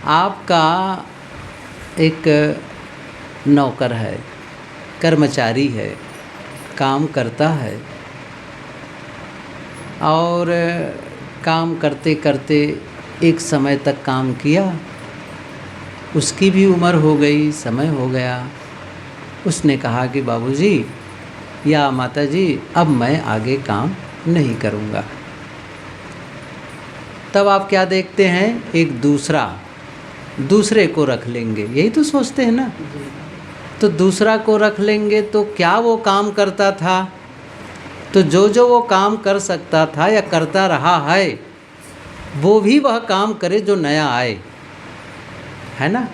आपका एक नौकर है, कर्मचारी है, काम करता है और काम करते करते एक समय तक काम किया, उसकी भी उम्र हो गई, समय हो गया। उसने कहा कि बाबूजी या माताजी अब मैं आगे काम नहीं करूँगा। तब आप क्या देखते हैं, एक दूसरे को रख लेंगे, यही तो सोचते हैं ना। तो दूसरा को रख लेंगे तो क्या वो काम करता था, तो जो वो काम कर सकता था या करता रहा है वो भी वह काम करे जो नया आए, है ना।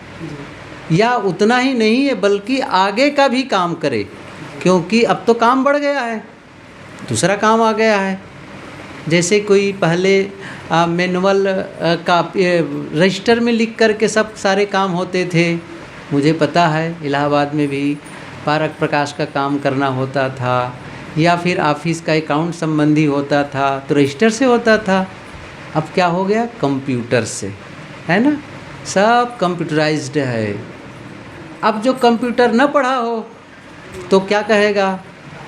या उतना ही नहीं है बल्कि आगे का भी काम करे, क्योंकि अब तो काम बढ़ गया है, दूसरा काम आ गया है। जैसे कोई पहले मैनुअल का रजिस्टर में लिख कर के सब सारे काम होते थे। मुझे पता है इलाहाबाद में भी पारक प्रकाश का काम करना होता था, या फिर ऑफिस का अकाउंट संबंधी होता था तो रजिस्टर से होता था। अब क्या हो गया, कंप्यूटर से, है ना, सब कंप्यूटराइज्ड है। अब जो कंप्यूटर न पढ़ा हो तो क्या कहेगा,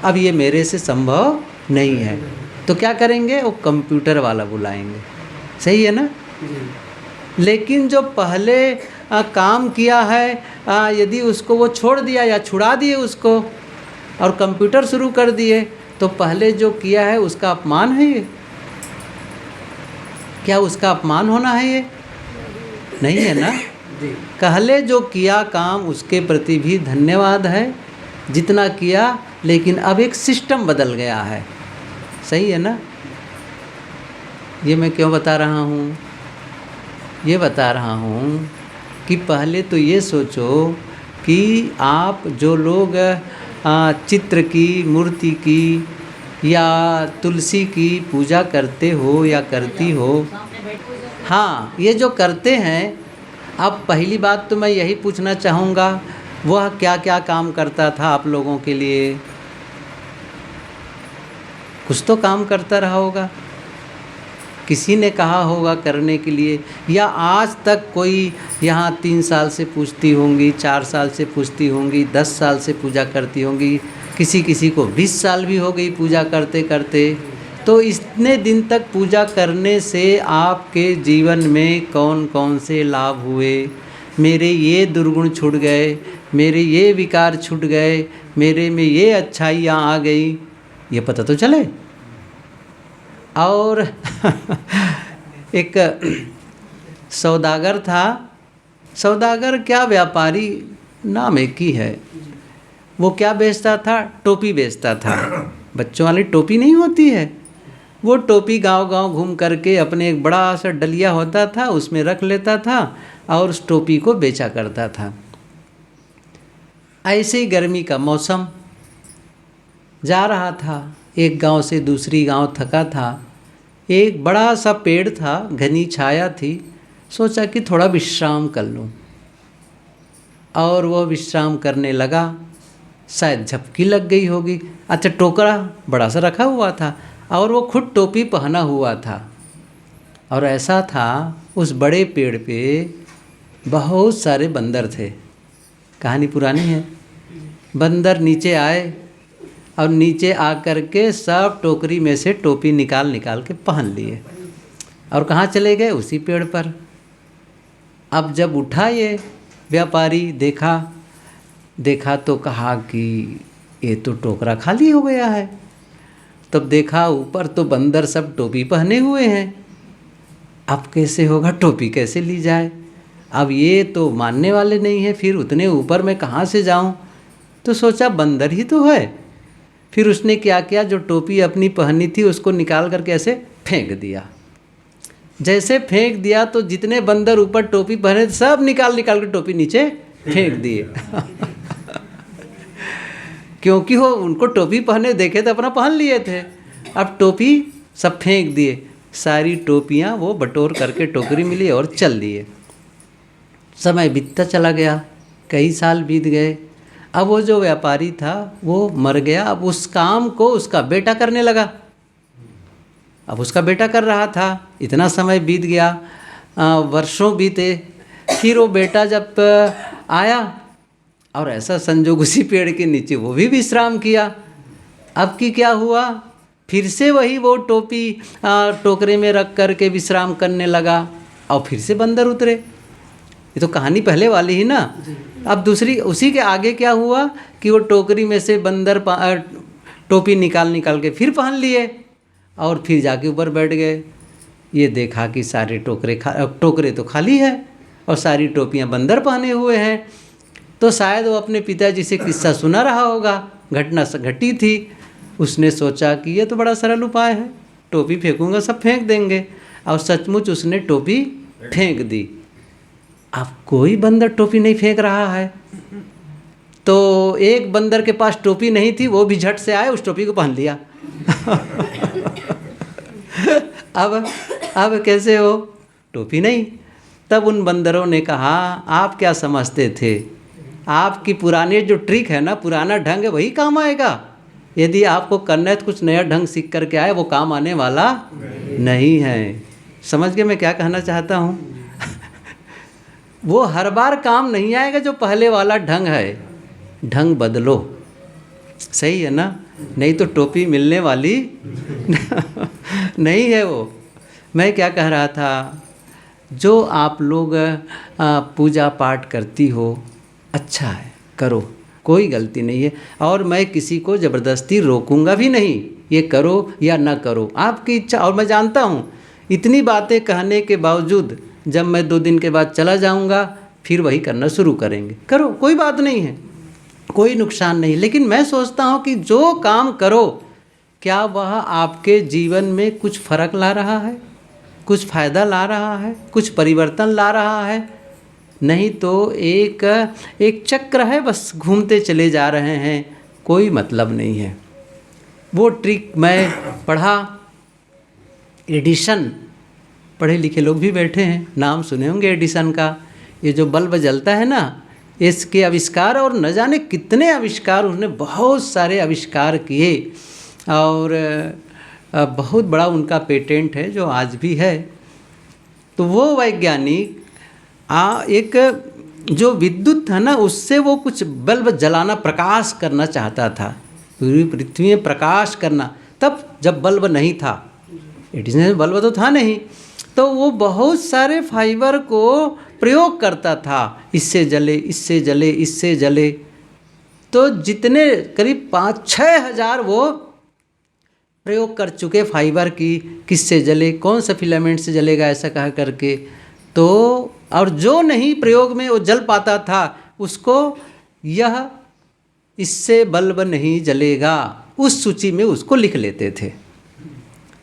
अब ये मेरे से संभव नहीं है, तो क्या करेंगे, वो कंप्यूटर वाला बुलाएंगे। सही है ना। लेकिन जो पहले काम किया है, यदि उसको वो छोड़ दिया या छुड़ा दिए उसको और कंप्यूटर शुरू कर दिए, तो पहले जो किया है उसका अपमान है ये। क्या उसका अपमान होना है ये? नहीं है ना। पहले जो किया काम उसके प्रति भी धन्यवाद है, जितना किया, लेकिन अब एक सिस्टम बदल गया है। सही है ना। ये मैं क्यों बता रहा हूँ, ये बता रहा हूँ कि पहले तो ये सोचो कि आप जो लोग चित्र की, मूर्ति की या तुलसी की पूजा करते हो या करती हो, हाँ, ये जो करते हैं, अब पहली बात तो मैं यही पूछना चाहूँगा, वह क्या क्या काम करता था आप लोगों के लिए? कुछ तो काम करता रहा होगा, किसी ने कहा होगा करने के लिए, या आज तक कोई यहाँ 3 साल से पूछती होंगी, 4 साल से पूछती होंगी, 10 साल से पूजा करती होंगी, किसी को 20 साल भी हो गई पूजा करते करते। तो इतने दिन तक पूजा करने से आपके जीवन में कौन कौन से लाभ हुए? मेरे ये दुर्गुण छूट गए, मेरे ये विकार छूट गए, मेरे में ये अच्छाइयाँ आ गई, ये पता तो चले। और एक सौदागर था, सौदागर क्या, व्यापारी, नाम एक ही है। वो क्या बेचता था, टोपी बेचता था। बच्चों वाली टोपी नहीं होती है, वो टोपी गांव गांव घूम करके अपने एक बड़ा सा डलिया होता था उसमें रख लेता था और उस टोपी को बेचा करता था। ऐसे ही गर्मी का मौसम, जा रहा था एक गांव से दूसरी गांव, थका था, एक बड़ा सा पेड़ था, घनी छाया थी, सोचा कि थोड़ा विश्राम कर लूं, और वो विश्राम करने लगा। शायद झपकी लग गई होगी। अच्छा, टोकरा बड़ा सा रखा हुआ था और वो खुद टोपी पहना हुआ था, और ऐसा था उस बड़े पेड़ पे बहुत सारे बंदर थे। कहानी पुरानी है। बंदर नीचे आए और नीचे आकर के सब टोकरी में से टोपी निकाल के पहन लिए, और कहाँ चले गए, उसी पेड़ पर। अब जब उठा ये व्यापारी, देखा तो कहा कि ये तो टोकरा खाली हो गया है। तब देखा ऊपर तो बंदर सब टोपी पहने हुए हैं, अब कैसे होगा, टोपी कैसे ली जाए? अब ये तो मानने वाले नहीं है, फिर उतने ऊपर मैं कहाँ से जाऊँ? तो सोचा बंदर ही तो है। फिर उसने क्या किया, जो टोपी अपनी पहनी थी उसको निकाल करके ऐसे फेंक दिया। जैसे फेंक दिया तो जितने बंदर ऊपर टोपी पहने सब निकाल के टोपी नीचे फेंक दिए। क्योंकि वो उनको टोपी पहने देखे तो अपना पहन लिए थे, अब टोपी सब फेंक दिए। सारी टोपियाँ वो बटोर करके टोकरी मिली और चल दिए। समय बीतता चला गया, कई साल बीत गए। अब वो जो व्यापारी था वो मर गया। अब उस काम को उसका बेटा करने लगा। अब उसका बेटा कर रहा था। इतना समय बीत गया, वर्षों बीते, फिर वो बेटा जब आया और ऐसा संजोग उसी पेड़ के नीचे वो भी विश्राम किया। अब की क्या हुआ, फिर से वही वो टोपी टोकरे में रख कर के विश्राम करने लगा और फिर से बंदर उतरे। ये तो कहानी पहले वाली ही ना। अब दूसरी उसी के आगे क्या हुआ कि वो टोकरी में से बंदर टोपी निकाल के फिर पहन लिए और फिर जाके ऊपर बैठ गए। ये देखा कि सारे टोकरे तो खाली है और सारी टोपियां बंदर पहने हुए हैं। तो शायद वो अपने पिताजी से किस्सा सुना रहा होगा, घटना घटी थी। उसने सोचा कि ये तो बड़ा सरल उपाय है, टोपी फेंकूंगा सब फेंक देंगे, और सचमुच उसने टोपी फेंक दी। अब कोई बंदर टोपी नहीं फेंक रहा है, तो एक बंदर के पास टोपी नहीं थी, वो भी झट से आए उस टोपी को पहन लिया। अब कैसे हो, टोपी नहीं। तब उन बंदरों ने कहा, आप क्या समझते थे, आपकी पुरानी जो ट्रिक है ना, पुराना ढंग है, वही काम आएगा। यदि आपको करना है तो कुछ नया ढंग सीख करके आए, वो काम आने वाला नहीं है। समझ गए मैं क्या कहना चाहता हूँ? वो हर बार काम नहीं आएगा जो पहले वाला ढंग है। ढंग बदलो, सही है ना, नहीं तो टोपी मिलने वाली नहीं है। वो मैं क्या कह रहा था, जो आप लोग पूजा पाठ करती हो अच्छा है, करो, कोई गलती नहीं है, और मैं किसी को ज़बरदस्ती रोकूंगा भी नहीं, ये करो या ना करो, आपकी इच्छा। और मैं जानता हूँ इतनी बातें कहने के बावजूद जब मैं 2 दिन के बाद चला जाऊँगा फिर वही करना शुरू करेंगे। करो, कोई बात नहीं है, कोई नुकसान नहीं। लेकिन मैं सोचता हूँ कि जो काम करो क्या वह आपके जीवन में कुछ फ़र्क ला रहा है, कुछ फ़ायदा ला रहा है, कुछ परिवर्तन ला रहा है? नहीं तो एक चक्र है, बस घूमते चले जा रहे हैं, कोई मतलब नहीं है। वो ट्रिक मैं पढ़ा, एडिसन, पढ़े लिखे लोग भी बैठे हैं, नाम सुने होंगे एडिसन का। ये जो बल्ब जलता है ना, इसके आविष्कार और न जाने कितने आविष्कार, उसने बहुत सारे आविष्कार किए और बहुत बड़ा उनका पेटेंट है जो आज भी है। तो वो वैज्ञानिक एक जो विद्युत था ना, उससे वो कुछ बल्ब जलाना, प्रकाश करना चाहता था, पूरी पृथ्वी में प्रकाश करना। तब जब बल्ब नहीं था, एडिसन बल्ब तो था नहीं, तो वो बहुत सारे फाइबर को प्रयोग करता था, इससे जले, इससे जले, इससे जले। तो जितने करीब 5-6 हज़ार वो प्रयोग कर चुके फाइबर की, किससे जले, कौन सा फिलामेंट से जलेगा, ऐसा कहा करके। तो और जो नहीं प्रयोग में वो जल पाता था उसको, यह इससे बल्ब नहीं जलेगा, उस सूची में उसको लिख लेते थे।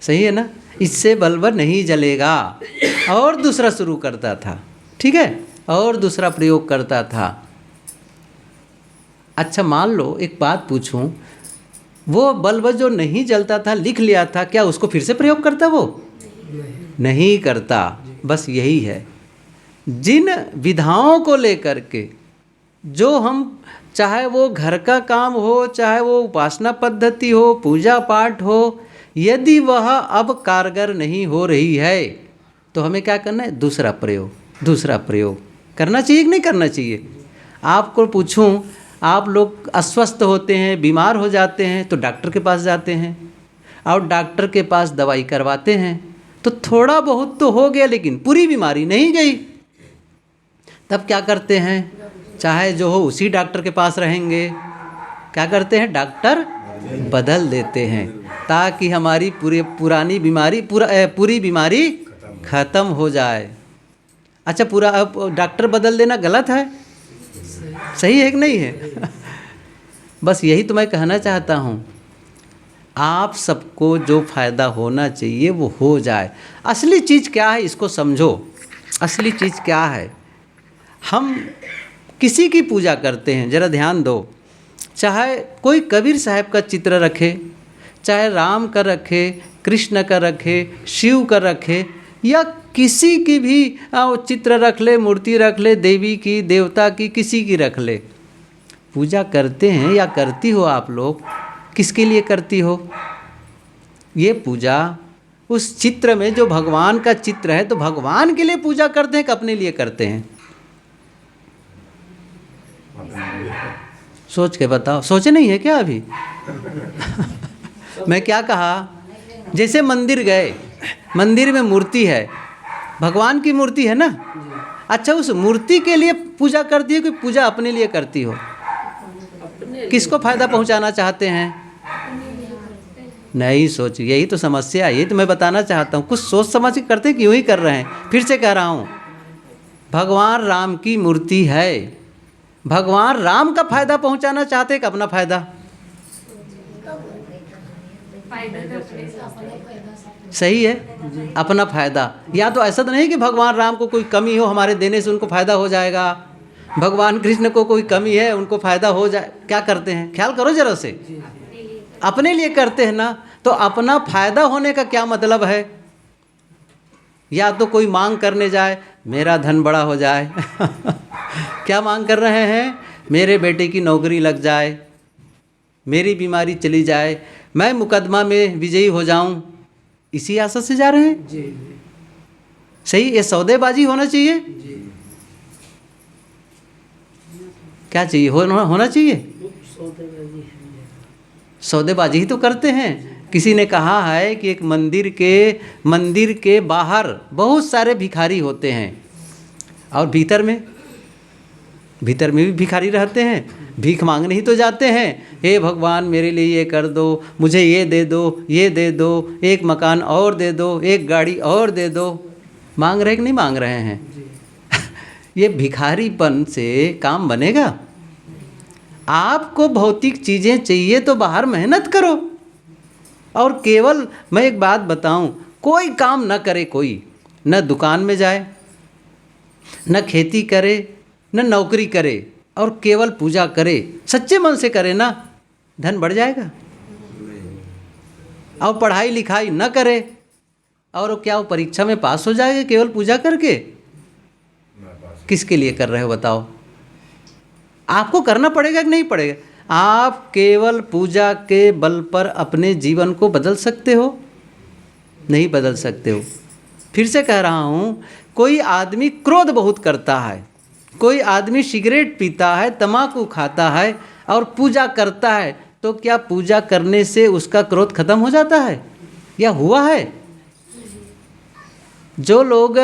सही है ना, इससे बल्ब नहीं जलेगा, और दूसरा शुरू करता था, ठीक है, और दूसरा प्रयोग करता था। अच्छा मान लो एक बात पूछूं, वो बल्ब जो नहीं जलता था, लिख लिया था, क्या उसको फिर से प्रयोग करता? वो नहीं करता। बस यही है, जिन विधाओं को लेकर के जो हम, चाहे वो घर का काम हो, चाहे वो उपासना पद्धति हो, पूजा पाठ हो, यदि वह अब कारगर नहीं हो रही है तो हमें क्या करना है? दूसरा प्रयोग करना चाहिए कि नहीं करना चाहिए? आपको पूछूं, आप लोग अस्वस्थ होते हैं, बीमार हो जाते हैं तो डॉक्टर के पास जाते हैं और डॉक्टर के पास दवाई करवाते हैं, तो थोड़ा बहुत तो हो गया लेकिन पूरी बीमारी नहीं गई। तब क्या करते हैं? चाहे जो हो उसी डॉक्टर के पास रहेंगे। क्या करते हैं? डॉक्टर बदल देते हैं ताकि हमारी पुरानी बीमारी पूरी बीमारी ख़त्म हो जाए। अच्छा, पूरा डॉक्टर बदल देना गलत है? सही है कि नहीं है? बस यही तो मैं कहना चाहता हूँ, आप सबको जो फ़ायदा होना चाहिए वो हो जाए। असली चीज़ क्या है इसको समझो। असली चीज़ क्या है? हम किसी की पूजा करते हैं, ज़रा ध्यान दो, चाहे कोई कबीर साहब का चित्र रखे, चाहे राम का रखे, कृष्ण का रखे, शिव का रखे, या किसी की भी चित्र रख ले, मूर्ति रख ले, देवी की, देवता की, किसी की रख ले, पूजा करते हैं या करती हो आप लोग, किसके लिए करती हो? ये पूजा उस चित्र में जो भगवान का चित्र है, तो भगवान के लिए पूजा करते हैं कि अपने लिए करते हैं? सोच के बताओ, सोचे नहीं है क्या अभी? मैं क्या कहा, जैसे मंदिर गए, मंदिर में मूर्ति है, भगवान की मूर्ति है ना, अच्छा उस मूर्ति के लिए पूजा करती हो कि पूजा अपने लिए करती हो? किसको फायदा पहुंचाना चाहते हैं? नहीं सोच, यही तो समस्या है, यही तो मैं बताना चाहता हूँ। कुछ सोच समझ के करते क्यों ही कर रहे हैं। फिर से कह रहा हूँ, भगवान राम की मूर्ति है, भगवान राम का फायदा पहुंचाना चाहते हैं कि अपना फायदा? सही है, अपना फायदा। या तो ऐसा तो नहीं कि भगवान राम को कोई कमी हो, हमारे देने से उनको फायदा हो जाएगा, भगवान कृष्ण को कोई कमी है उनको फायदा हो जाए। क्या करते हैं, ख्याल करो जरा से, अपने लिए करते हैं ना, तो अपना फायदा होने का क्या मतलब है? या तो कोई मांग करने जाए, मेरा धन बड़ा हो जाए। क्या मांग कर रहे हैं? मेरे बेटे की नौकरी लग जाए, मेरी बीमारी चली जाए, मैं मुकदमा में विजयी हो जाऊं, इसी आशा से जा रहे हैं जी। सही, ये सौदेबाजी होना चाहिए जी। क्या चाहिए, होना चाहिए? सौदेबाजी ही तो करते हैं। किसी ने कहा है कि एक मंदिर के बाहर बहुत सारे भिखारी होते हैं और भीतर में भी भिखारी रहते हैं, भीख मांगने ही तो जाते हैं। हे भगवान मेरे लिए ये कर दो, मुझे ये दे दो, ये दे दो, एक मकान और दे दो, एक गाड़ी और दे दो। मांग रहे कि नहीं मांग रहे हैं? ये भिखारीपन से काम बनेगा? आपको भौतिक चीज़ें चाहिए तो बाहर मेहनत करो। और केवल मैं एक बात बताऊं, कोई काम न करे, कोई न दुकान में जाए, न खेती करे, न नौकरी करे, और केवल पूजा करे, सच्चे मन से करे ना, धन बढ़ जाएगा। और पढ़ाई लिखाई न करे, और क्या वो परीक्षा में पास हो जाएगा केवल पूजा करके? किसके लिए कर रहे हो बताओ? आपको करना पड़ेगा कि नहीं पड़ेगा? आप केवल पूजा के बल पर अपने जीवन को बदल सकते हो? नहीं बदल सकते हो। फिर से कह रहा हूँ, कोई आदमी क्रोध बहुत करता है, कोई आदमी सिगरेट पीता है, तम्बाकू खाता है और पूजा करता है, तो क्या पूजा करने से उसका क्रोध खत्म हो जाता है या हुआ है? जो लोग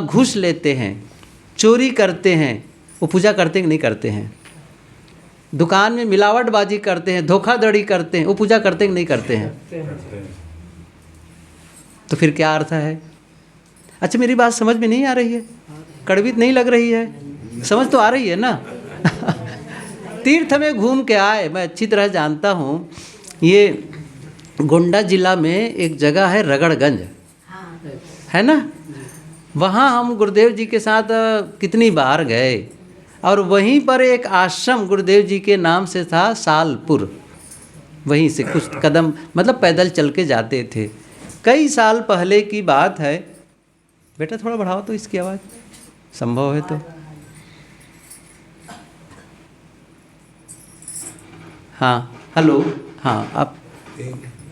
घूस लेते हैं, चोरी करते हैं, वो पूजा करते कि नहीं करते हैं? दुकान में मिलावटबाजी करते हैं, धोखाधड़ी करते हैं, वो पूजा करते कि नहीं करते हैं? तो फिर क्या अर्थ है? अच्छा मेरी बात समझ में नहीं आ रही है? कड़वी नहीं लग रही है? समझ तो आ रही है ना? तीर्थ में घूम के आए, मैं अच्छी तरह जानता हूँ। ये गोंडा जिला में एक जगह है रगड़गंज, है ना? वहाँ हम गुरुदेव जी के साथ कितनी बार गए, और वहीं पर एक आश्रम गुरुदेव जी के नाम से था, सालपुर। वहीं से कुछ कदम, मतलब पैदल चल के जाते थे। कई साल पहले की बात है। बेटा थोड़ा बढ़ाओ तो इसकी आवाज़, संभव है तो। हाँ हेलो, हाँ आप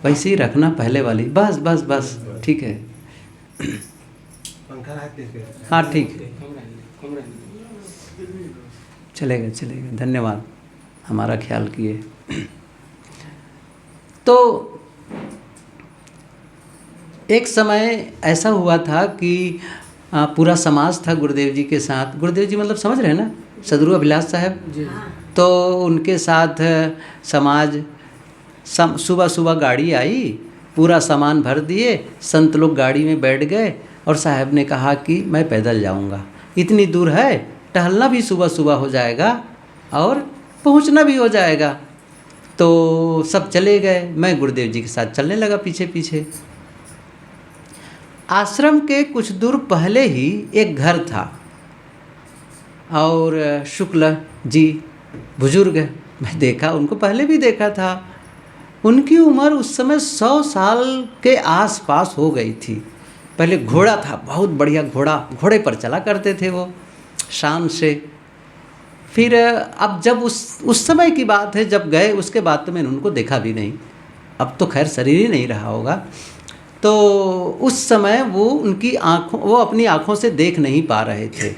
वैसे ही रखना, पहले वाली, बस बस बस, ठीक है। हाँ ठीक, चलेगा चलेगा, धन्यवाद हमारा ख्याल किए। तो एक समय ऐसा हुआ था कि पूरा समाज था गुरुदेव जी के साथ। गुरुदेव जी मतलब समझ रहे हैं ना, सदगुरु अभिलाष साहब। तो उनके साथ समाज, सुबह सुबह गाड़ी आई, पूरा सामान भर दिए, संत लोग गाड़ी में बैठ गए, और साहब ने कहा कि मैं पैदल जाऊंगा, इतनी दूर है, टहलना भी सुबह सुबह हो जाएगा और पहुंचना भी हो जाएगा। तो सब चले गए, मैं गुरुदेव जी के साथ चलने लगा पीछे पीछे। आश्रम के कुछ दूर पहले ही एक घर था, और शुक्ल जी बुजुर्ग, मैं देखा उनको, पहले भी देखा था। उनकी उम्र उस समय 100 साल के आसपास हो गई थी। पहले घोड़ा था, बहुत बढ़िया घोड़ा, घोड़े पर चला करते थे वो शान से। फिर अब जब उस समय की बात है, जब गए उसके बाद तो मैंने उनको देखा भी नहीं। अब तो खैर शरीर ही नहीं रहा होगा। तो उस समय वो अपनी आँखों से देख नहीं पा रहे थे।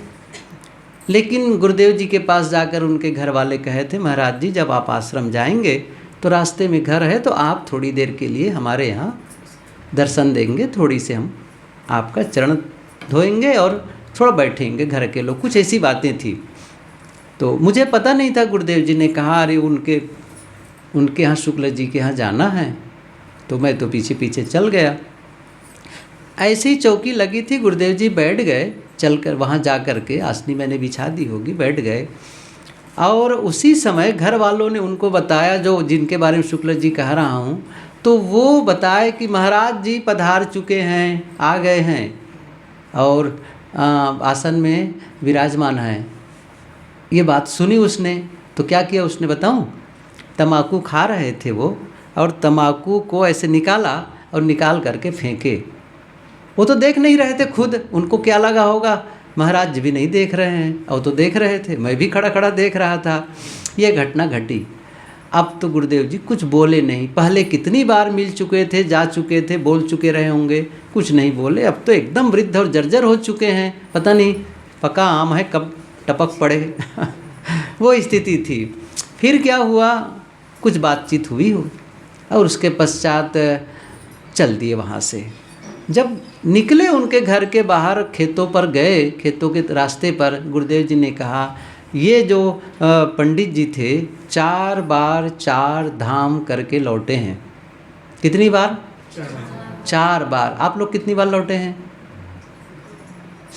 लेकिन गुरुदेव जी के पास जाकर उनके घर वाले कहे थे, महाराज जी जब आप आश्रम जाएंगे तो रास्ते में घर है, तो आप थोड़ी देर के लिए हमारे यहाँ दर्शन देंगे, थोड़ी से हम आपका चरण धोएंगे और थोड़ा बैठेंगे घर के लोग। कुछ ऐसी बातें थी। तो मुझे पता नहीं था, गुरुदेव जी ने कहा अरे उनके यहाँ शुक्ल जी के यहाँ जाना है, तो मैं तो पीछे पीछे चल गया। ऐसी चौकी लगी थी, गुरुदेव जी बैठ गए, चलकर वहाँ जा कर के आसनी मैंने बिछा दी होगी, बैठ गए। और उसी समय घर वालों ने उनको बताया, जो जिनके बारे में शुक्ल जी कह रहा हूँ, तो वो बताए कि महाराज जी पधार चुके हैं, आ गए हैं और आसन में विराजमान हैं। ये बात सुनी उसने, तो क्या किया उसने बताऊँ, तम्बाकू खा रहे थे वो, और तम्बाकू को ऐसे निकाला और निकाल करके फेंके। वो तो देख नहीं रहे थे खुद, उनको क्या लगा होगा महाराज जी भी नहीं देख रहे हैं, और तो देख रहे थे, मैं भी खड़ा खड़ा देख रहा था। ये घटना घटी। अब तो गुरुदेव जी कुछ बोले नहीं। पहले कितनी बार मिल चुके थे, जा चुके थे, बोल चुके रहे होंगे, कुछ नहीं बोले। अब तो एकदम वृद्ध और जर्जर हो चुके हैं, पता नहीं पका आम है कब टपक पड़े वो स्थिति थी। फिर क्या हुआ, कुछ बातचीत हुई हो और उसके पश्चात चल दिए वहाँ से। जब निकले उनके घर के बाहर, खेतों पर गए, खेतों के रास्ते पर गुरुदेव जी ने कहा ये जो पंडित जी थे 4 बार 4 धाम करके लौटे हैं। कितनी बार? 4 बार। आप लोग कितनी बार लौटे हैं?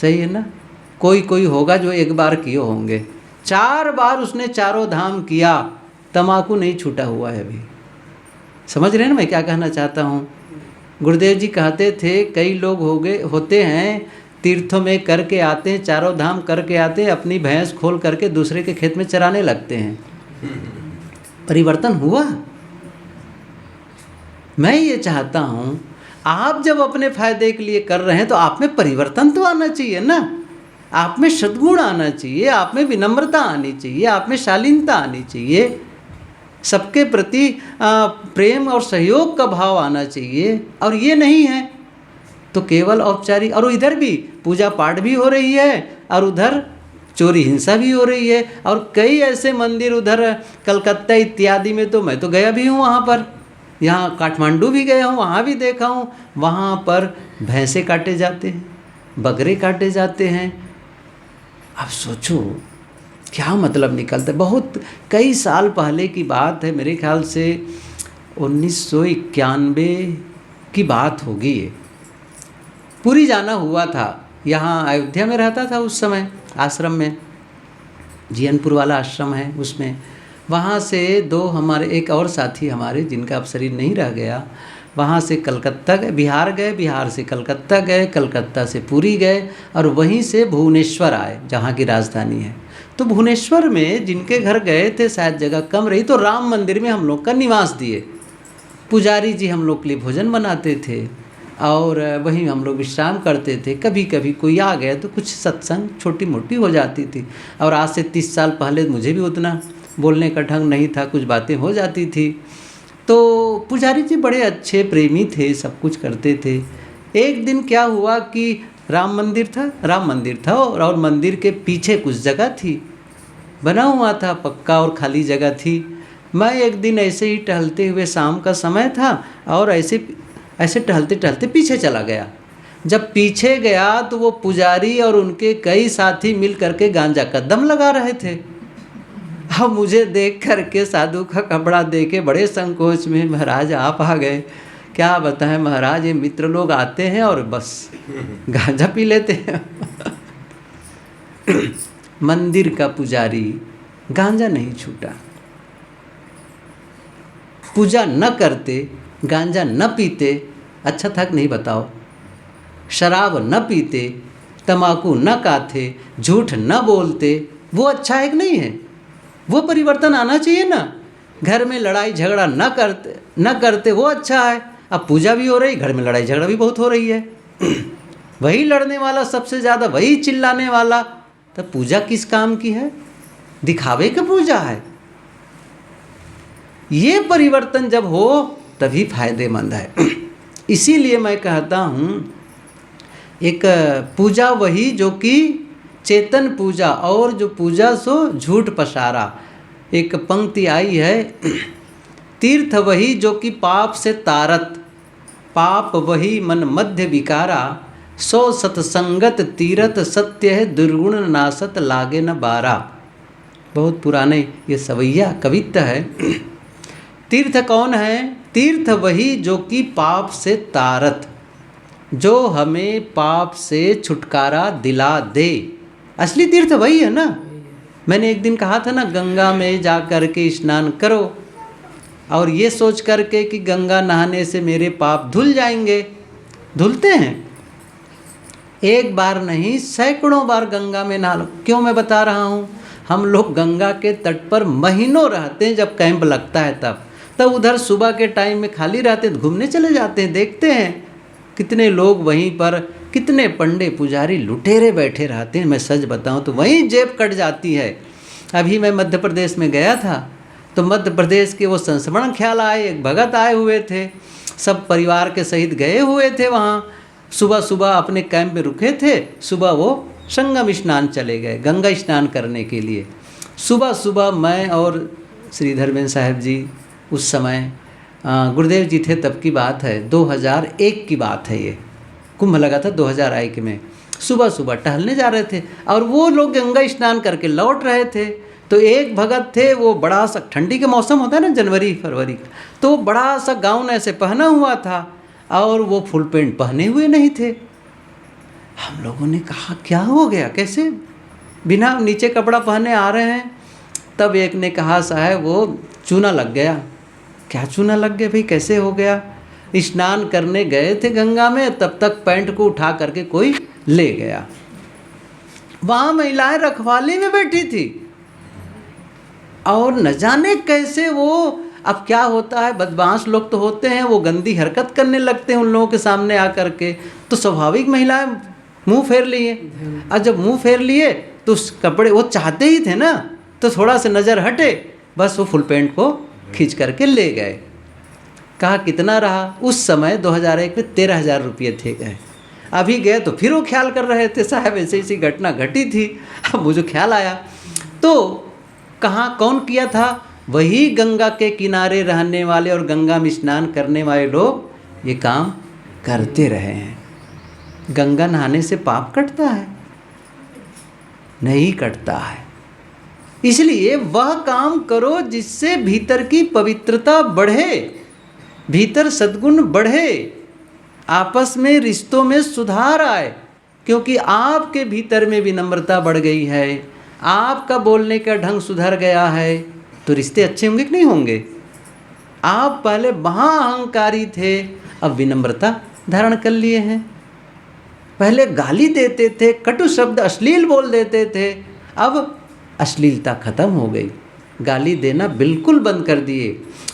सही है ना? कोई होगा जो 1 बार किए होंगे। 4 बार उसने चारों धाम किया, तम्बाकू नहीं छूटा हुआ है अभी। समझ रहे हैं ना मैं क्या कहना चाहता हूँ? गुरुदेव जी कहते थे कई लोग होते हैं तीर्थों में करके आते हैं, चारों धाम करके आते हैं, अपनी भैंस खोल करके दूसरे के खेत में चराने लगते हैं। परिवर्तन हुआ? मैं ये चाहता हूँ आप जब अपने फायदे के लिए कर रहे हैं तो आप में परिवर्तन तो आना चाहिए ना। आप में सद्गुण आना चाहिए, आप में विनम्रता आनी चाहिए, आप में शालीनता आनी चाहिए, सबके प्रति प्रेम और सहयोग का भाव आना चाहिए। और ये नहीं है तो केवल औपचारिक। और इधर भी पूजा पाठ भी हो रही है और उधर चोरी हिंसा भी हो रही है। और कई ऐसे मंदिर उधर कलकत्ता इत्यादि में तो मैं तो गया भी हूँ, वहाँ पर, यहाँ काठमांडू भी गया हूँ, वहाँ भी देखा हूँ, वहाँ पर भैंसे काटे जाते हैं, बकरे काटे जाते हैं। अब सोचो क्या मतलब निकलता है। बहुत कई साल पहले की बात है, मेरे ख्याल से 1991 की बात होगी। ये पुरी जाना हुआ था, यहाँ अयोध्या में रहता था उस समय, आश्रम में, जीयनपुर वाला आश्रम है उसमें। वहाँ से 2 हमारे एक और साथी हमारे, जिनका अब शरीर नहीं रह गया, वहाँ से कलकत्ता गए, बिहार गए, बिहार से कलकत्ता गए, कलकत्ता से पुरी गए और वहीं से भुवनेश्वर आए, जहाँ की राजधानी है। तो भुवनेश्वर में जिनके घर गए थे, शायद जगह कम रही तो राम मंदिर में हम लोग का निवास दिए। पुजारी जी हम लोग के लिए भोजन बनाते थे और वहीं हम लोग विश्राम करते थे। कभी कभी कोई आ गया तो कुछ सत्संग छोटी मोटी हो जाती थी। और आज से 30 साल पहले मुझे भी उतना बोलने का ढंग नहीं था, कुछ बातें हो जाती थी। तो पुजारी जी बड़े अच्छे प्रेमी थे, सब कुछ करते थे। एक दिन क्या हुआ कि राम मंदिर था और मंदिर के पीछे कुछ जगह थी, बना हुआ था, पक्का और खाली जगह थी। मैं एक दिन ऐसे ही टहलते हुए, शाम का समय था, और ऐसे टहलते टहलते पीछे चला गया। जब पीछे गया तो वो पुजारी और उनके कई साथी मिल करके गांजा का दम लगा रहे थे। अब मुझे देख करके साधु का कपड़ा देके बड़े संकोच में, महाराज आप आ गए, क्या बताएं महाराज, ये मित्र लोग आते हैं और बस गांजा पी लेते हैं। मंदिर का पुजारी, गांजा नहीं छूटा। पूजा न करते, गांजा न पीते, अच्छा था कि नहीं बताओ? शराब न पीते, तम्बाकू न खाते, झूठ न बोलते, वो अच्छा है कि नहीं है? वो परिवर्तन आना चाहिए ना। घर में लड़ाई झगड़ा न करते वो अच्छा है। अब पूजा भी हो रही, घर में लड़ाई झगड़ा भी बहुत हो रही है। वही लड़ने वाला सबसे ज़्यादा, वही चिल्लाने वाला, तो पूजा किस काम की है? दिखावे की पूजा है। ये परिवर्तन जब हो तभी फायदेमंद है। इसीलिए मैं कहता हूँ एक पूजा वही जो कि चेतन पूजा और जो पूजा सो झूठ पसारा। एक पंक्ति आई है, तीर्थ वही जो कि पाप से तारत, पाप वही मन मध्य विकारा, सो सतसंगत तीरथ सत्य है, दुर्गुण नासत लागे न बारा। बहुत पुराने ये सवैया कविता है। तीर्थ कौन है? तीर्थ वही जो कि पाप से तारत, जो हमें पाप से छुटकारा दिला दे। असली तीर्थ वही है ना। मैंने एक दिन कहा था ना, गंगा में जा कर के स्नान करो और ये सोच करके कि गंगा नहाने से मेरे पाप धुल जाएंगे। धुलते हैं? एक बार नहीं, सैकड़ों बार गंगा में नहा लो। क्यों मैं बता रहा हूँ? हम लोग गंगा के तट पर महीनों रहते हैं, जब कैंप लगता है तब उधर सुबह के टाइम में खाली रहते हैं, घूमने चले जाते हैं, देखते हैं कितने लोग वहीं पर, कितने पंडे पुजारी लुटेरे बैठे रहते हैं। मैं सच बताऊं तो वहीं जेब कट जाती है। अभी मैं मध्य प्रदेश में गया था तो मध्य प्रदेश के वो संस्मरण ख्याल आए, एक भगत आए हुए थे, सब परिवार के सहित गए हुए थे वहाँ। सुबह सुबह अपने कैंप में रुके थे, सुबह वो संगम स्नान चले गए, गंगा स्नान करने के लिए। सुबह सुबह मैं और श्री धर्मेंद्र साहब जी, उस समय गुरुदेव जी थे, तब की बात है, 2001 की बात है, ये कुंभ लगा था 2001 में। सुबह सुबह टहलने जा रहे थे और वो लोग गंगा स्नान करके लौट रहे थे। तो एक भगत थे, वो बड़ा सा, ठंडी के मौसम होता है ना, जनवरी फरवरी का, तो बड़ा सा गाउन ऐसे पहना हुआ था और वो फुल पैंट पहने हुए नहीं थे। हम लोगों ने कहा क्या हो गया, कैसे बिना नीचे कपड़ा पहने आ रहे हैं? तब एक ने कहा साहब वो चूना लग गया। क्या चूना लग गया भाई, कैसे हो गया? स्नान करने गए थे गंगा में, तब तक पैंट को उठा करके कोई ले गया। वहाँ महिलाएं रखवाली में बैठी थी और न जाने कैसे वो, अब क्या होता है, बदमाश लोग तो होते हैं, वो गंदी हरकत करने लगते हैं उन लोगों के सामने आकर के। तो स्वाभाविक महिलाएं मुंह फेर लिए, और जब मुंह फेर लिए तो उस कपड़े, वो चाहते ही थे ना, तो थोड़ा सा नज़र हटे, बस वो फुल पैंट को खींच करके ले गए। कहा कितना रहा? उस समय 2001 में 13,000 रुपये थे गए। अभी गए तो फिर वो ख्याल कर रहे थे, साहब ऐसी ऐसी घटना घटी थी। अब मुझे ख्याल आया, तो कहाँ कौन किया था? वही गंगा के किनारे रहने वाले और गंगा में स्नान करने वाले लोग ये काम करते रहे हैं। गंगा नहाने से पाप कटता है? नहीं कटता है। इसलिए वह काम करो जिससे भीतर की पवित्रता बढ़े, भीतर सद्गुण बढ़े, आपस में रिश्तों में सुधार आए। क्योंकि आपके भीतर में विनम्रता बढ़ गई है, आपका बोलने का ढंग सुधर गया है, तो रिश्ते अच्छे होंगे कि नहीं होंगे? आप पहले महाअहंकारी थे, अब विनम्रता धारण कर लिए हैं। पहले गाली देते थे, कटु शब्द अश्लील बोल देते थे, अब अश्लीलता खत्म हो गई, गाली देना बिल्कुल बंद कर दिए।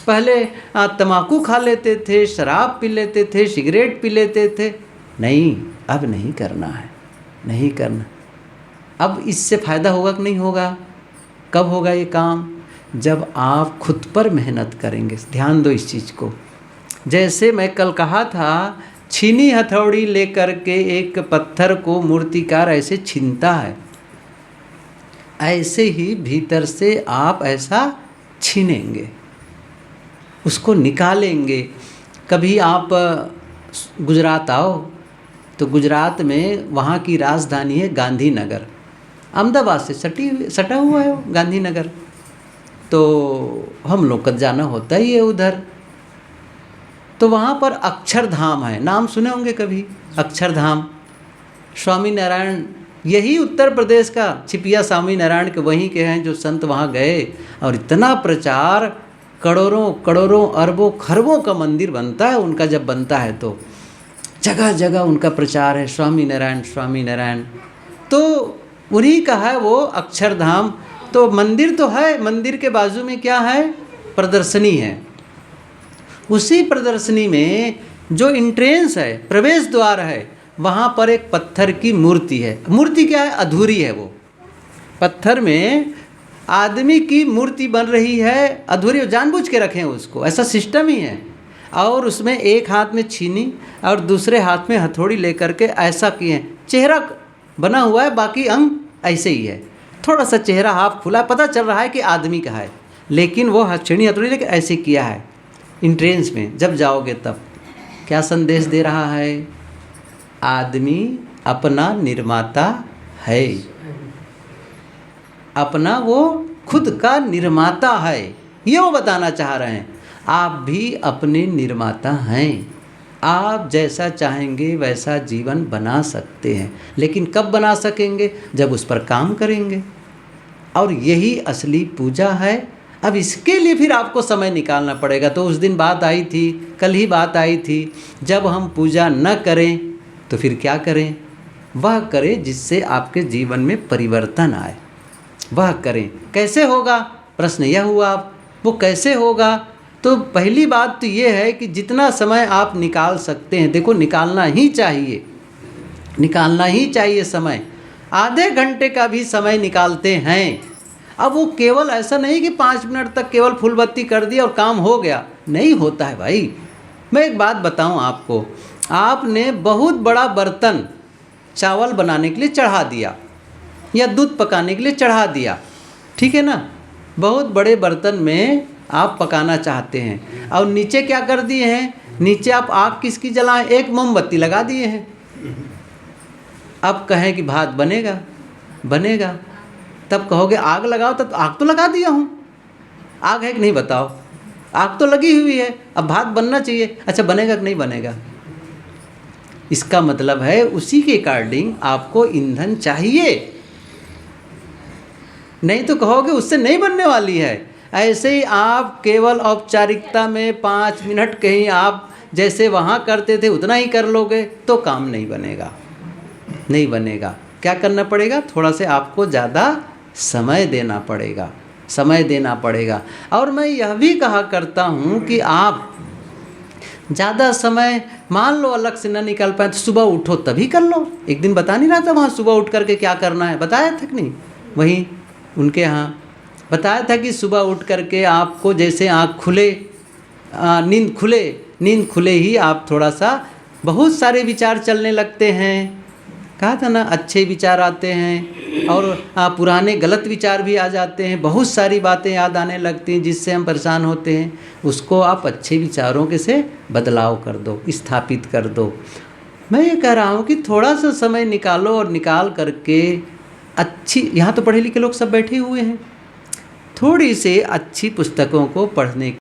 पहले तम्बाकू खा लेते थे, शराब पी लेते थे, सिगरेट पी लेते थे, नहीं, अब नहीं करना है, नहीं करना। अब इससे फ़ायदा होगा कि नहीं होगा? कब होगा ये काम? जब आप खुद पर मेहनत करेंगे। ध्यान दो इस चीज़ को। जैसे मैं कल कहा था, छीनी हथौड़ी लेकर के एक पत्थर को मूर्तिकार ऐसे छीनता है, ऐसे ही भीतर से आप ऐसा छीनेंगे, उसको निकालेंगे। कभी आप गुजरात आओ तो गुजरात में वहाँ की राजधानी है गांधीनगर, अहमदाबाद से सटा हुआ है वो गांधीनगर। तो हम लोग का जाना होता ही है उधर। तो वहाँ पर अक्षरधाम है, नाम सुने होंगे कभी, अक्षरधाम। स्वामी नारायण, यही उत्तर प्रदेश का छिपिया स्वामी नारायण के वहीं के हैं जो संत वहाँ गए, और इतना प्रचार, करोड़ों करोड़ों अरबों खरबों का मंदिर बनता है उनका। जब बनता है तो जगह जगह उनका प्रचार है, स्वामी नारायण स्वामी नारायण। तो उन्हीं का है वो अक्षरधाम। तो मंदिर तो है, मंदिर के बाजू में क्या है? प्रदर्शनी है। उसी प्रदर्शनी में जो एंट्रेंस है, प्रवेश द्वार है, वहाँ पर एक पत्थर की मूर्ति है। मूर्ति क्या है? अधूरी है। वो पत्थर में आदमी की मूर्ति बन रही है, अधूरी, जानबूझ के रखें उसको, ऐसा सिस्टम ही है। और उसमें एक हाथ में छीनी और दूसरे हाथ में हथौड़ी लेकर के ऐसा किए, चेहरा बना हुआ है, बाकी अंग ऐसे ही है, थोड़ा सा चेहरा हाफ खुला, पता चल रहा है कि आदमी का है, लेकिन वो छेड़ी हथौड़ी लेके ऐसे किया है। इंट्रेंस में जब जाओगे तब क्या संदेश दे रहा है? आदमी अपना निर्माता है, अपना वो खुद का निर्माता है, ये वो बताना चाह रहे हैं। आप भी अपने निर्माता हैं, आप जैसा चाहेंगे वैसा जीवन बना सकते हैं, लेकिन कब बना सकेंगे? जब उस पर काम करेंगे। और यही असली पूजा है। अब इसके लिए फिर आपको समय निकालना पड़ेगा। तो उस दिन बात आई थी, कल ही बात आई थी, जब हम पूजा न करें तो फिर क्या करें? वह करें जिससे आपके जीवन में परिवर्तन आए, वह करें। कैसे होगा? प्रश्न यह हुआ, वो कैसे होगा? तो पहली बात तो ये है कि जितना समय आप निकाल सकते हैं, देखो निकालना ही चाहिए, निकालना ही चाहिए समय। आधे घंटे का भी समय निकालते हैं। अब वो केवल ऐसा नहीं कि 5 मिनट तक केवल फूल बत्ती कर दिया और काम हो गया, नहीं होता है भाई। मैं एक बात बताऊं आपको, आपने बहुत बड़ा बर्तन चावल बनाने के लिए चढ़ा दिया या दूध पकाने के लिए चढ़ा दिया, ठीक है ना? बहुत बड़े बर्तन में आप पकाना चाहते हैं और नीचे क्या कर दिए हैं? नीचे आप आग किसकी जलाएं? एक मोमबत्ती लगा दिए हैं। अब कहें कि भात बनेगा, बनेगा, तब कहोगे आग लगाओ, तब आग तो लगा दिया हूँ, आग है कि नहीं बताओ? आग तो लगी हुई है, अब भात बनना चाहिए। अच्छा बनेगा कि नहीं बनेगा? इसका मतलब है उसी के अकॉर्डिंग आपको ईंधन चाहिए, नहीं तो कहोगे उससे नहीं बनने वाली है। ऐसे ही आप केवल औपचारिकता में 5 मिनट कहीं आप जैसे वहाँ करते थे उतना ही कर लोगे तो काम नहीं बनेगा, नहीं बनेगा। क्या करना पड़ेगा? थोड़ा से आपको ज़्यादा समय देना पड़ेगा, समय देना पड़ेगा। और मैं यह भी कहा करता हूँ कि आप ज़्यादा समय मान लो अलग से न निकाल पाए तो सुबह उठो तभी कर लो। एक दिन बता नहीं रहा था वहाँ सुबह उठ करके क्या करना है? बताया था कि नहीं? वहीं उनके यहाँ बताया था कि सुबह उठ करके आपको जैसे आँख खुले, नींद खुले ही आप थोड़ा सा, बहुत सारे विचार चलने लगते हैं, कहा था ना, अच्छे विचार आते हैं और पुराने गलत विचार भी आ जाते हैं, बहुत सारी बातें याद आने लगती हैं जिससे हम परेशान होते हैं। उसको आप अच्छे विचारों के से बदलाव कर दो, स्थापित कर दो। मैं ये कह रहा हूँ कि थोड़ा सा समय निकालो और निकाल करके अच्छी, यहाँ तो पढ़े लिखे लोग सब बैठे हुए हैं, थोड़ी से अच्छी पुस्तकों को पढ़ने